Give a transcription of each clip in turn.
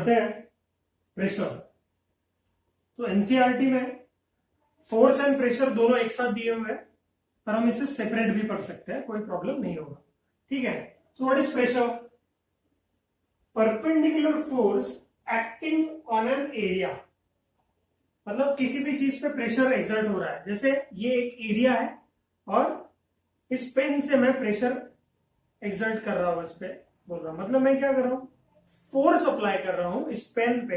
पढ़ते हैं प्रेशर। तो एनसीईआरटी में फोर्स एंड प्रेशर दोनों एक साथ दिए हुए हैं, पर हम इसे सेपरेट भी पढ़ सकते हैं, कोई प्रॉब्लम नहीं होगा। ठीक है। So what is pressure? Perpendicular force acting on an area, मतलब किसी भी चीज पे प्रेशर एक्सर्ट हो रहा है। जैसे ये एक एरिया है और इस पेन से मैं प्रेशर एक्सर्ट कर रहा हूं, इस पे बोल रहा हूं, मतलब मैं क्या कर रहा हूं, फोर्स अप्लाई कर रहा हूं इस पेन पे,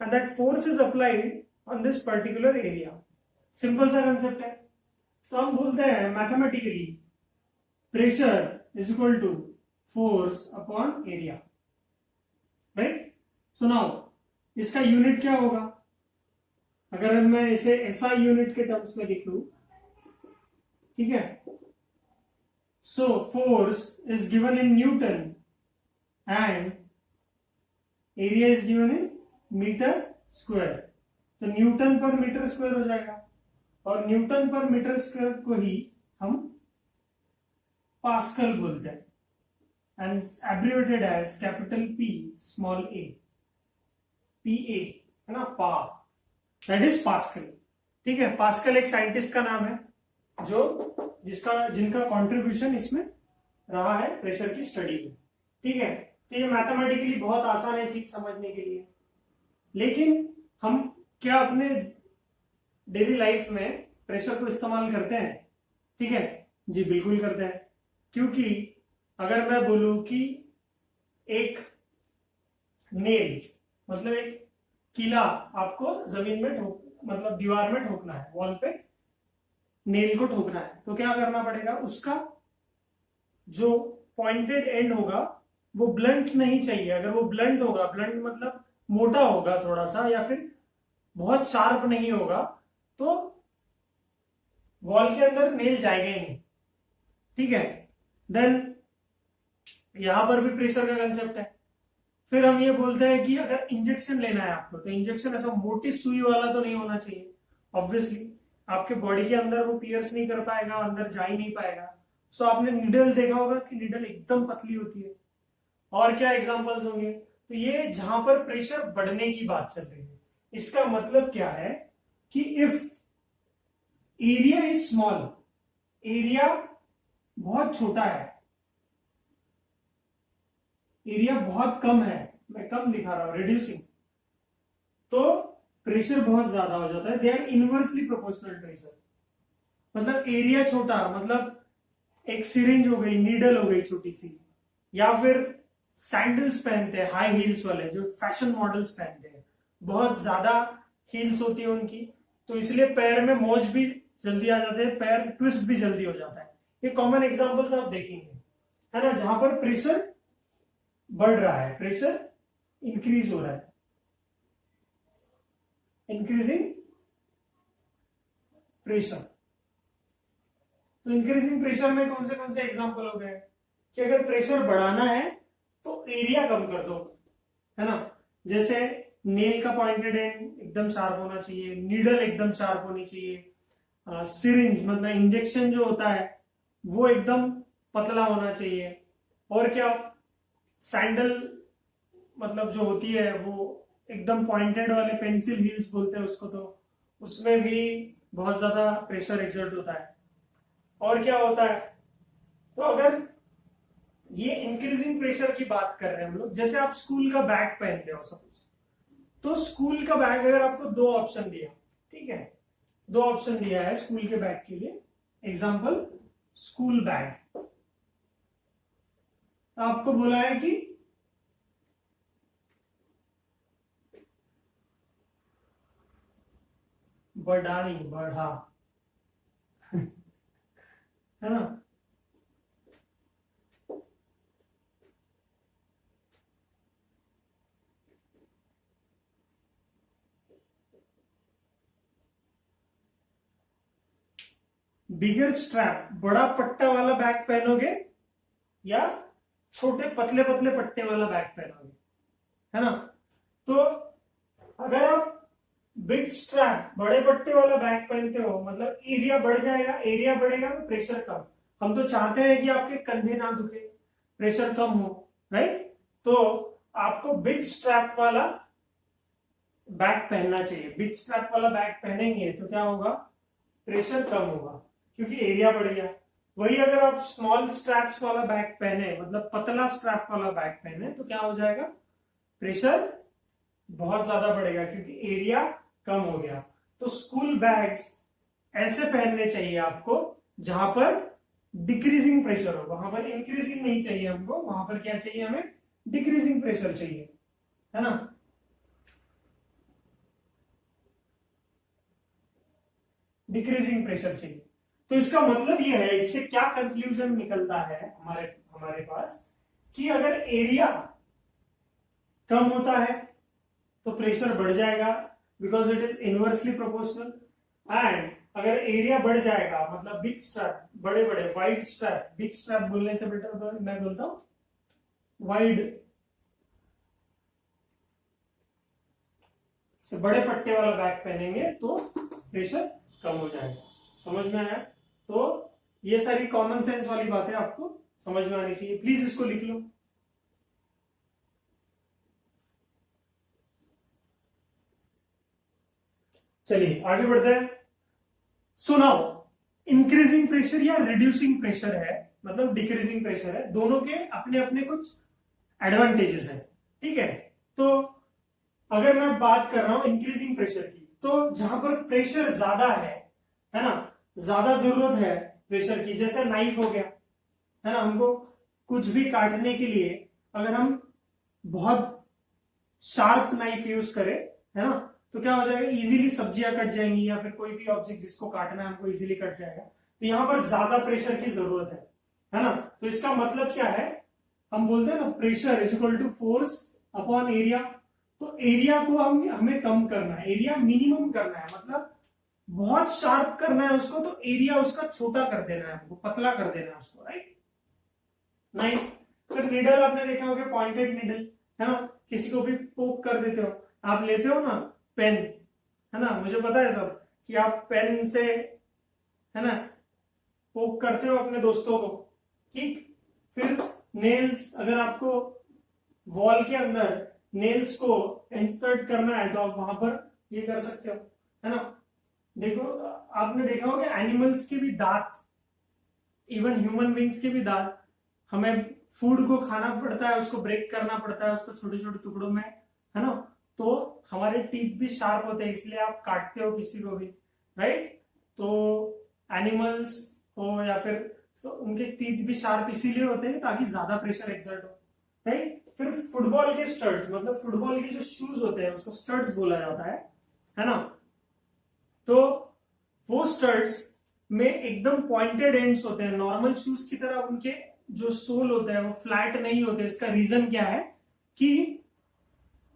and that force is applied on this particular area. Simple सा कंसेप्ट है। तो हम बोलते हैं mathematically pressure is equal to force upon area, right. So now इसका यूनिट क्या होगा? अगर मैं इसे एसआई यूनिट के टर्म्स में लिख लूं, ठीक है। So force is given in newton and area is given in metre square. तो न्यूटन पर मीटर स्क्वायर हो जाएगा, और न्यूटन पर मीटर स्क्वायर को ही हम पास्कल बोलते हैं, and abbreviated as capital P small a, PA, है ना, पा, दैट इज पास्कल। ठीक है। पास्कल एक साइंटिस्ट का नाम है जो जिनका कंट्रीब्यूशन इसमें रहा है प्रेशर की स्टडी में। ठीक है। तो ये मैथमेटिकली बहुत आसान है चीज समझने के लिए, लेकिन हम क्या अपने डेली लाइफ में प्रेशर को इस्तेमाल करते हैं? ठीक है जी, बिल्कुल करते हैं। क्योंकि अगर मैं बोलूं कि एक नेल, मतलब एक कीला आपको जमीन में मतलब दीवार में ठोकना है, वॉल पे नेल को ठोकना है, तो क्या करना पड़ेगा? उसका जो पॉइंटेड एंड होगा वो ब्लंट नहीं चाहिए। अगर वो ब्लंट होगा, ब्लंट मतलब मोटा होगा थोड़ा सा, या फिर बहुत शार्प नहीं होगा, तो वॉल के अंदर नेल जाएगा ही नहीं। ठीक है। देन यहां पर भी प्रेशर का कंसेप्ट है। फिर हम ये बोलते हैं कि अगर इंजेक्शन लेना है आपको, तो इंजेक्शन ऐसा मोटी सुई वाला तो नहीं होना चाहिए। ऑब्वियसली आपके बॉडी के अंदर वो पियर्स नहीं कर पाएगा, अंदर जा ही नहीं पाएगा। सो आपने नीडल देखा होगा कि नीडल एकदम पतली होती है। और क्या एग्जांपल्स होंगे? तो ये जहां पर प्रेशर बढ़ने की बात चल रही है, इसका मतलब क्या है कि if area is small, area बहुत छोटा है, एरिया बहुत कम है, मैं कम दिखा रहा हूं, रिड्यूसिंग, तो प्रेशर बहुत ज्यादा हो जाता है। They are inversely proportional pressure. मतलब एरिया छोटा, मतलब एक सिरिंज हो गई, नीडल हो गई छोटी सी, या फिर सैंडल्स पहनते हैं हाई हील्स वाले, जो फैशन मॉडल्स पहनते हैं, बहुत ज्यादा हील्स होती है उनकी, तो इसलिए पैर में मोच भी जल्दी आ जाते हैं, पैर ट्विस्ट भी जल्दी हो जाता है। ये कॉमन एग्जांपल्स आप देखेंगे, है ना, जहां पर प्रेशर बढ़ रहा है, प्रेशर इंक्रीज हो रहा है, इंक्रीजिंग प्रेशर। तो इंक्रीजिंग प्रेशर में कौन से एग्जांपल हो गए कि अगर प्रेशर बढ़ाना है तो एरिया कम कर दो, है ना। जैसे नेल का पॉइंटेड एंड एकदम शार्प होना चाहिए, नीडल एकदम शार्प होनी चाहिए, सिरिंज मतलब इंजेक्शन जो होता है वो एकदम पतला होना चाहिए, और क्या, सैंडल मतलब जो होती है वो एकदम पॉइंटेड वाले, पेंसिल हील्स बोलते हैं उसको, तो उसमें भी बहुत ज्यादा प्रेशर एक्सर्ट होता है। और क्या होता है? तो अगर ये इंक्रीजिंग प्रेशर की बात कर रहे हैं हम लोग, जैसे आप स्कूल का बैग पहनते हो सपोज, तो स्कूल का बैग अगर आपको दो ऑप्शन दिया, ठीक है, दो ऑप्शन दिया है स्कूल के बैग के लिए, एग्जांपल स्कूल बैग, आपको बोला है कि बढ़ा नहीं, बढ़ा है ना, बिगर स्ट्रैप, बड़ा पट्टा वाला बैग पहनोगे या छोटे पतले पतले पट्टे वाला बैग पहनोगे, है ना। तो अगर आप बिग स्ट्रैप बड़े पट्टे वाला बैग पहनते हो, मतलब एरिया बढ़ जाएगा, एरिया बढ़ेगा तो प्रेशर कम। हम तो चाहते हैं कि आपके कंधे ना दुखे, प्रेशर कम हो, राइट। तो आपको बिग स्ट्रैप वाला बैग पहनना चाहिए। बिग स्ट्रैप वाला बैग पहनेंगे तो क्या होगा, प्रेशर कम होगा क्योंकि एरिया बढ़ गया। वही अगर आप स्मॉल स्ट्रैप्स वाला बैग पहने, मतलब पतला स्ट्रैप वाला बैग पहने, तो क्या हो जाएगा, प्रेशर बहुत ज्यादा बढ़ेगा क्योंकि एरिया कम हो गया। तो स्कूल बैग्स ऐसे पहनने चाहिए आपको जहां पर डिक्रीजिंग प्रेशर हो, वहां पर इंक्रीजिंग नहीं चाहिए हमको, वहां पर क्या चाहिए, हमें डिक्रीजिंग प्रेशर चाहिए, है ना। डिक्रीजिंग प्रेशर चाहिए। तो इसका मतलब ये है, इससे क्या कंक्लूजन निकलता है हमारे हमारे पास, कि अगर एरिया कम होता है तो प्रेशर बढ़ जाएगा, because it is inversely proportional. And अगर एरिया बढ़ जाएगा, मतलब बिग स्ट्रैप, बड़े बड़े वाइड स्ट्रैप, बिग स्ट्रैप बोलने से बेटर मैं बोलता हूं वाइड, से बड़े पट्टे वाला बैग पहनेंगे तो प्रेशर कम हो जाएगा। समझ में आया। तो ये सारी कॉमन सेंस वाली बातें आपको समझ में आनी चाहिए। प्लीज इसको लिख लो। चलिए आगे बढ़ते हैं। सो नाउ इंक्रीजिंग प्रेशर या रिड्यूसिंग प्रेशर है, मतलब डिक्रीजिंग प्रेशर है, दोनों के अपने अपने कुछ एडवांटेजेस है, ठीक है। तो अगर मैं बात कर रहा हूं इंक्रीजिंग प्रेशर की, तो जहां पर प्रेशर ज्यादा है ना, ज्यादा जरूरत है प्रेशर की, जैसे नाइफ हो गया, है ना, हमको कुछ भी काटने के लिए अगर हम बहुत शार्प नाइफ यूज करें, है ना, तो क्या हो जाएगा, इजीली सब्जियां कट जाएंगी या फिर कोई भी ऑब्जेक्ट जिसको काटना है हमको इजीली कट जाएगा। तो यहां पर ज्यादा प्रेशर की जरूरत है ना। तो इसका मतलब क्या है, हम बोलते हैं ना pressure is equal to force upon area. तो एरिया को हमें कम करना है, एरिया मिनिमम करना है, मतलब बहुत शार्प करना है उसको, तो एरिया उसका छोटा कर देना है हमको, पतला कर देना है उसको, राइट। नहीं, फिर निडल आपने देखा होगा, पॉइंटेड निडल, है ना, किसी को भी पोक कर देते हो। आप लेते हो ना पेन, है ना, मुझे पता है सब कि आप पेन से, है ना, पोक करते हो अपने दोस्तों को, ठीक। फिर नेल्स, अगर आपको वॉल के अंदर नेल्स को इंसर्ट करना है तो आप वहां पर ये कर सकते हो, है ना। देखो, आपने देखा होगा एनिमल्स के भी दांत, इवन ह्यूमन बींग्स के भी दांत, हमें फूड को खाना पड़ता है, उसको ब्रेक करना पड़ता है, उसको छोटे छोटे टुकड़ों में, है ना। तो हमारे टीथ भी शार्प होते हैं, इसलिए आप काटते हो किसी को भी, राइट। तो एनिमल्स हो या फिर, तो उनके टीथ भी शार्प इसीलिए होते हैं ताकि ज्यादा प्रेशर एक्सर्ट हो, राइट। फिर फुटबॉल के स्टड्स, मतलब फुटबॉल के जो शूज होते हैं उसको स्टड्स बोला जाता है ना। तो वो स्टड्स में एकदम पॉइंटेड एंड्स होते हैं, नॉर्मल शूज की तरह उनके जो सोल होते हैं वो फ्लैट नहीं होते। इसका रीजन क्या है कि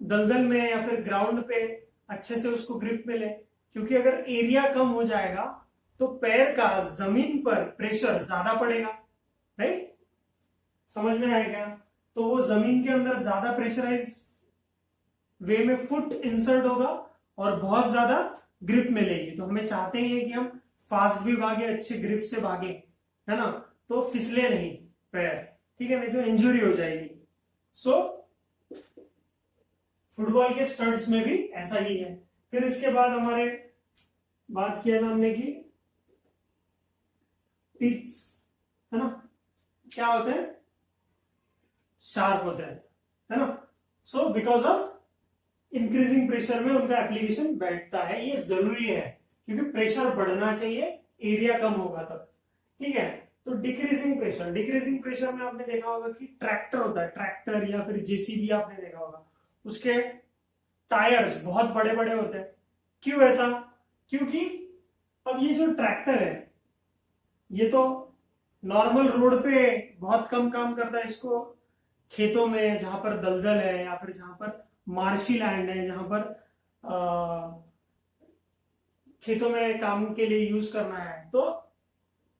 दलदल में या फिर ग्राउंड पे अच्छे से उसको ग्रिप मिले, क्योंकि अगर एरिया कम हो जाएगा तो पैर का जमीन पर प्रेशर ज्यादा पड़ेगा, राइट। समझ में आएगा। तो वो जमीन के अंदर ज्यादा प्रेशराइज वे में फुट इंसर्ट होगा और बहुत ज्यादा ग्रिप मिलेगी। तो हमें चाहते हैं कि हम फास्ट भी भागे, अच्छे ग्रिप से भागे, है ना, तो फिसले नहीं पैर, ठीक है, नहीं तो इंजुरी हो जाएगी। सो फुटबॉल के स्टड्स में भी ऐसा ही है। फिर इसके बाद हमारे बात किया था हमने कि टीथ्स, है ना, क्या होते हैं, शार्प होते हैं, है ना। So because of increasing pressure में उनका एप्लीकेशन बैठता है। ये जरूरी है क्योंकि प्रेशर बढ़ना चाहिए, एरिया कम होगा तब, ठीक है। तो डिक्रीजिंग प्रेशर, डिक्रीजिंग प्रेशर में आपने देखा होगा कि ट्रैक्टर होता है, ट्रैक्टर या फिर जेसीबी आपने देखा होगा, उसके टायर्स बहुत बड़े बड़े होते हैं। क्यों ऐसा, क्योंकि अब ये जो ट्रैक्टर है ये तो नॉर्मल रोड पे बहुत कम काम करता है, इसको खेतों में जहां पर दलदल है या फिर जहां पर मार्शी लैंड है, जहां पर खेतों में काम के लिए यूज करना है, तो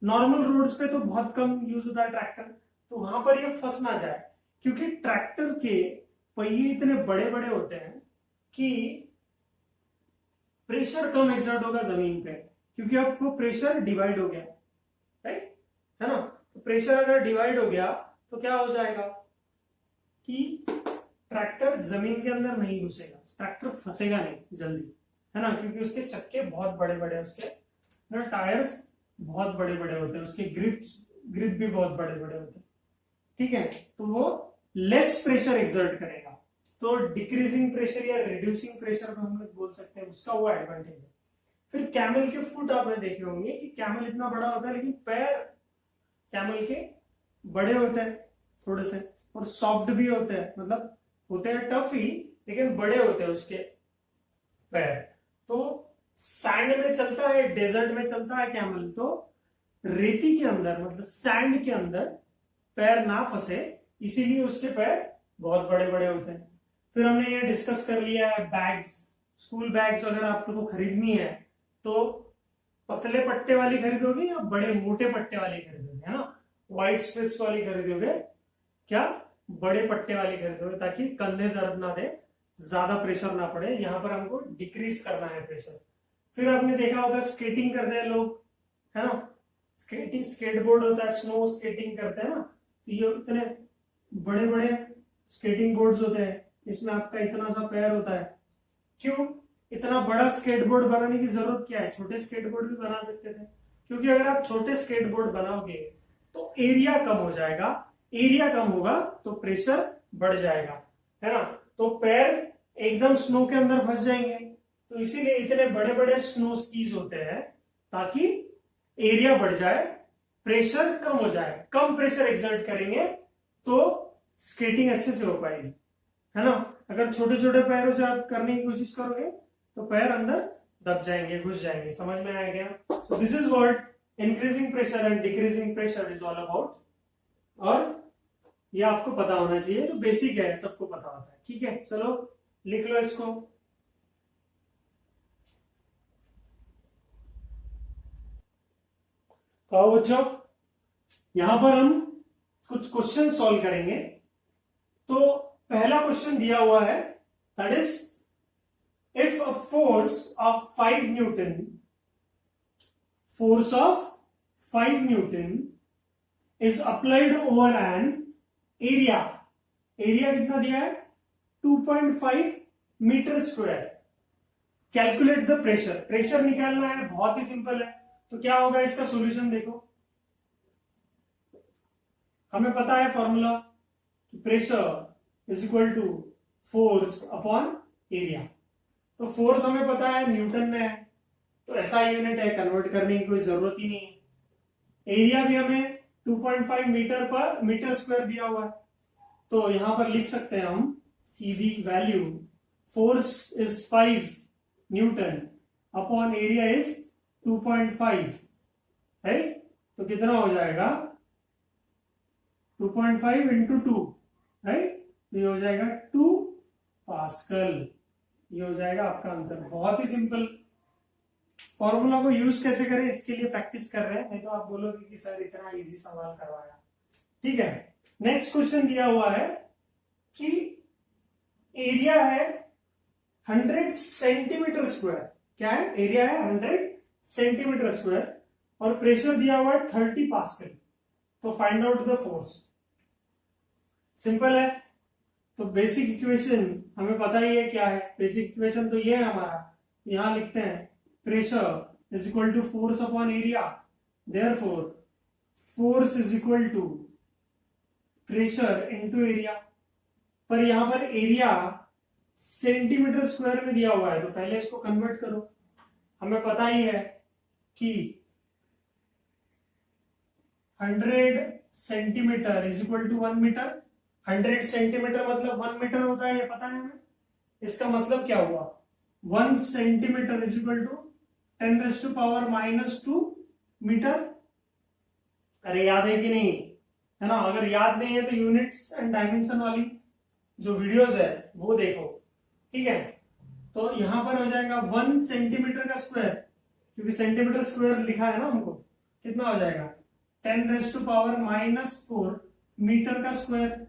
नॉर्मल रोड्स पे तो बहुत कम यूज होता है ट्रैक्टर। तो वहां पर ये फंस ना जाए, क्योंकि ट्रैक्टर के पहिए इतने बड़े बड़े होते हैं कि प्रेशर कम एक्सर्ट होगा जमीन पे, क्योंकि अब वो प्रेशर डिवाइड हो गया, राइट, है ना। तो प्रेशर अगर डिवाइड हो गया तो क्या हो जाएगा कि ट्रैक्टर जमीन के अंदर नहीं घुसेगा, ट्रैक्टर फंसेगा नहीं जल्दी, है ना, क्योंकि उसके चक्के बहुत बड़े बड़े, उसके ना टायर्स बहुत बड़े बड़े होते हैं, उसके ग्रिप भी बहुत बड़े बड़े होते हैं, ठीक है, तो वो लेस प्रेशर एक्सर्ट करेगा। तो डिक्रीजिंग प्रेशर या रिड्यूसिंग प्रेशर को हम लोग बोल सकते हैं, उसका वो एडवांटेज है। फिर कैमल के फुट आपने देखे होंगे कि कैमल इतना बड़ा होता है लेकिन पैर कैमल के बड़े होते हैं थोड़े से, और सॉफ्ट भी होते हैं, मतलब होते हैं टफ ही लेकिन बड़े होते हैं उसके पैर। तो सैंड में चलता है, डेजर्ट में चलता है कैमल, तो रेती के अंदर मतलब सैंड के अंदर पैर ना फंसे, इसीलिए उसके पैर बहुत बड़े बड़े होते हैं। फिर हमने ये डिस्कस कर लिया है बैग्स, स्कूल बैग्स अगर आप लोगों को खरीदनी है तो पतले पट्टे वाली खरीदोगे या बड़े मोटे पट्टे वाली खरीदोगे, है ना, व्हाइट स्ट्रिप्स वाली खरीदोगे क्या, बड़े पट्टे वाली खरीदोगे, ताकि कंधे दर्द ना दे, ज्यादा प्रेशर ना पड़े, यहाँ पर हमको डिक्रीज करना है प्रेशर। फिर आपने देखा होगा स्केटिंग करते हैं लोग, है ना, स्केटबोर्ड होता है, स्नो स्केटिंग करते हैं ना, तो ये इतने बड़े बड़े स्केटिंग बोर्ड्स होते हैं, इसमें आपका इतना सा पैर होता है। क्यों इतना बड़ा स्केटबोर्ड बनाने की जरूरत क्या है, छोटे स्केटबोर्ड भी बना सकते थे, क्योंकि अगर आप छोटे स्केटबोर्ड बनाओगे तो एरिया कम हो जाएगा, एरिया कम होगा तो प्रेशर बढ़ जाएगा, है ना, तो पैर एकदम स्नो के अंदर फंस जाएंगे। तो इसीलिए इतने बड़े बड़े स्नो स्कीज होते हैं, ताकि एरिया बढ़ जाए, प्रेशर कम हो जाए, कम प्रेशर एक्सर्ट करेंगे तो स्केटिंग अच्छे से हो पाएगी, है ना। अगर छोटे छोटे पैरों से आप करने की कोशिश करोगे तो पैर अंदर दब जाएंगे, घुस जाएंगे। समझ में आया क्या? So this is what increasing pressure and decreasing pressure is all about। और ये आपको पता होना चाहिए, तो बेसिक है, सबको पता होता है, ठीक है। चलो लिख लो इसको। तो बच्चों यहां पर हम कुछ क्वेश्चन सॉल्व करेंगे। तो पहला क्वेश्चन दिया हुआ है, that is if a force of 5 Newton is applied over an area कितना दिया है 2.5 metre square, calculate the pressure, pressure निकालना है, बहुत ही सिंपल है। तो क्या होगा इसका सॉल्यूशन, देखो हमें पता है formula, pressure is equal to force upon area. तो फोर्स हमें पता है न्यूटन में है, तो ऐसा यूनिट है, कन्वर्ट करने की कोई जरूरत ही नहीं है। एरिया भी हमें 2.5 मीटर पर मीटर स्क्वायर दिया हुआ है, तो यहां पर लिख सकते हैं हम सीधी value, force is 5 newton upon area is 2.5, right. तो कितना हो जाएगा 2.5 इंटू 2, राइट, तो ये हो जाएगा 2 पास्कल। ये हो जाएगा आपका आंसर। बहुत ही सिंपल। फॉर्मूला को यूज कैसे करें इसके लिए प्रैक्टिस कर रहे हैं, नहीं तो आप बोलोगे कि सर इतना इजी सवाल करवाया, ठीक है। नेक्स्ट क्वेश्चन दिया हुआ है कि एरिया है 100 सेंटीमीटर स्क्वायर, क्या है, एरिया है 100 सेंटीमीटर स्क्वायर और प्रेशर दिया हुआ है 30 पास्कल। तो find out the force. Simple है, तो बेसिक इक्वेशन हमें पता ही है क्या है, बेसिक इक्वेशन तो ये है हमारा, यहां लिखते हैं pressure is equal to force upon area, therefore force is equal to pressure into area. पर यहां पर एरिया सेंटीमीटर स्क्वायर में दिया हुआ है, तो पहले इसको कन्वर्ट करो। हमें पता ही है कि 100 centimetre is equal to 1 metre. 100 centimetre मतलब 1 मीटर होता है, ये पता है हमें। इसका मतलब क्या हुआ, 1 centimetre is equal to 10⁻⁻² metre. अरे याद है कि नहीं, है ना। अगर याद नहीं है तो यूनिट्स एंड डायमेंशन वाली जो वीडियोस है वो देखो, ठीक है। तो यहां पर हो जाएगा 1 सेंटीमीटर का स्क्वायर, क्योंकि सेंटीमीटर स्क्वायर लिखा है ना हमको, कितना हो जाएगा 10⁻⁻4 मीटर का square.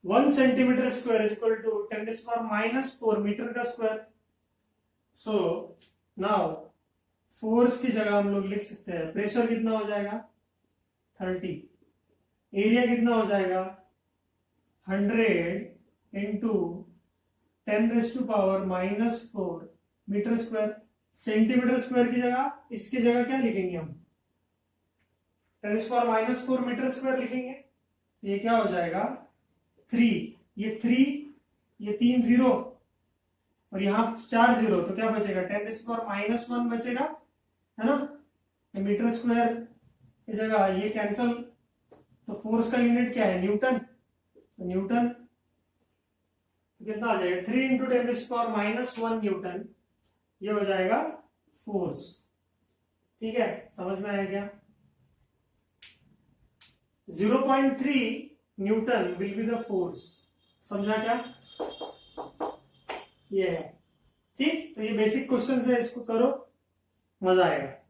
1 centimetre square is equal to 10⁻⁻4 metre का स्क्वायर। सो नाउ फोर्स की जगह हम लोग लिख सकते हैं प्रेशर कितना हो जाएगा 30, एरिया कितना हो जाएगा 100 into 10⁻⁻⁴ metre square. Centimetre square की जगह इसकी जगह क्या लिखेंगे हम 10⁻⁻⁴ मीटर स्क्वायर लिखेंगे। ये क्या हो जाएगा 3, ये 3, ये 3 0 और यहाँ 4 0, तो क्या बचेगा 10⁻⁻⁻1 बचेगा, है ना। तो मीटर स्क्वायर की जगह ये कैंसल, तो फोर्स का यूनिट क्या है न्यूटन, तो न्यूटन कितना आ जाएगा 3 इंटू 10⁻⁻1 न्यूटन, ये हो जाएगा फोर्स। ठीक है, समझ में आया क्या। 0.3 Newton will be the force, समझा क्या, ये है। ठीक, तो ये बेसिक क्वेश्चन है, इसको करो, मजा आएगा।